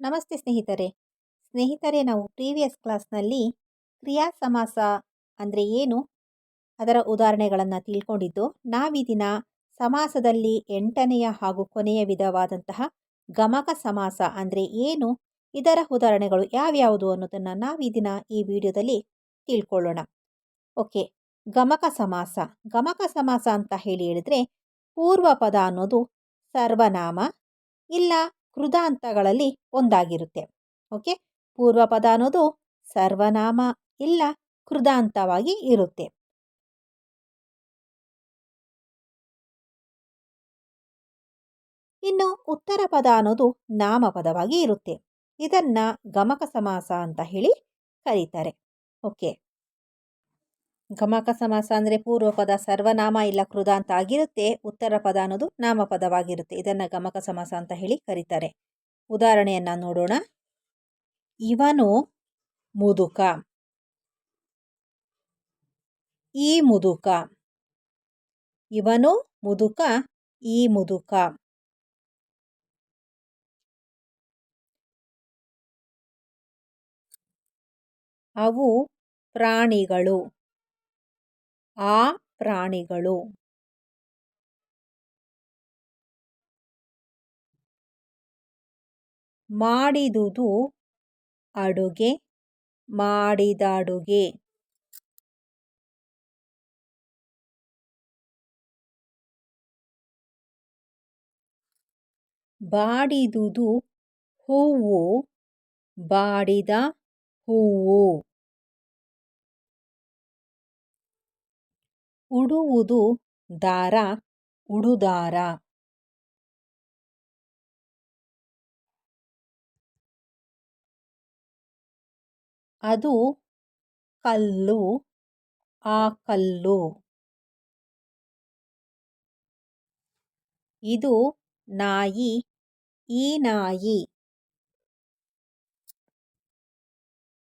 ನಮಸ್ತೆ ಸ್ನೇಹಿತರೆ, ನಾವು ಪ್ರೀವಿಯಸ್ ಕ್ಲಾಸ್ನಲ್ಲಿ ಕ್ರಿಯಾ ಸಮಾಸ ಅಂದರೆ ಏನು ಅದರ ಉದಾಹರಣೆಗಳನ್ನು ತಿಳ್ಕೊಂಡಿದ್ದು. ನಾವೀ ದಿನ ಸಮಾಸದಲ್ಲಿ 8ನೆಯ ಹಾಗೂ ಕೊನೆಯ ವಿಧವಾದಂತಹ ಗಮಕ ಸಮಾಸ ಅಂದರೆ ಏನು, ಇದರ ಉದಾಹರಣೆಗಳು ಯಾವ್ಯಾವುದು ಅನ್ನೋದನ್ನು ನಾವೀ ದಿನ ಈ ವಿಡಿಯೋದಲ್ಲಿ ತಿಳ್ಕೊಳ್ಳೋಣ. ಓಕೆ, ಗಮಕ ಸಮಾಸ ಅಂತ ಹೇಳಿದರೆ ಪೂರ್ವ ಪದ ಅನ್ನೋದು ಸರ್ವನಾಮ ಇಲ್ಲ ಕೃದಾಂತಗಳಲ್ಲಿ ಒಂದಾಗಿರುತ್ತೆ. ಓಕೆ, ಪೂರ್ವ ಪದ ಅನ್ನೋದು ಸರ್ವನಾಮ ಇಲ್ಲ ಕೃದಾಂತವಾಗಿ ಇರುತ್ತೆ. ಇನ್ನು ಉತ್ತರ ಪದ ಅನ್ನೋದು ನಾಮಪದವಾಗಿ ಇರುತ್ತೆ. ಇದನ್ನ ಗಮಕ ಸಮಾಸ ಅಂತ ಹೇಳಿ ಕರೀತಾರೆ. ಓಕೆ, ಗಮಕ ಸಮಾಸ ಅಂದರೆ ಪೂರ್ವ ಪದ ಸರ್ವನಾಮ ಇಲ್ಲ ಕೃದಾಂತ ಆಗಿರುತ್ತೆ, ಉತ್ತರ ಪದ ಅನ್ನೋದು ನಾಮಪದವಾಗಿರುತ್ತೆ. ಇದನ್ನು ಗಮಕ ಸಮಾಸ ಅಂತ ಹೇಳಿ ಕರೀತಾರೆ. ಉದಾಹರಣೆಯನ್ನ ನೋಡೋಣ. ಇವನು ಮುದುಕ, ಈ ಮುದುಕ. ಇವನು ಮುದುಕ, ಈ ಮುದುಕ. ಅವು ಪ್ರಾಣಿಗಳು, ಆ ಪ್ರಾಣಿಗಳು. ಮಾಡಿದುದು ಅಡುಗೆ, ಮಾಡಿದ ಅಡುಗೆ. ಬಾಡಿದುದು ಹೂವು, ಬಾಡಿದ ಹೂವು. ಉಡುವುದು ದಾರ, ಉಡುದಾರ. ಅದು ಕಲ್ಲು, ಆ ಕಲ್ಲು. ಇದು ನಾಯಿ, ಈ ನಾಯಿ.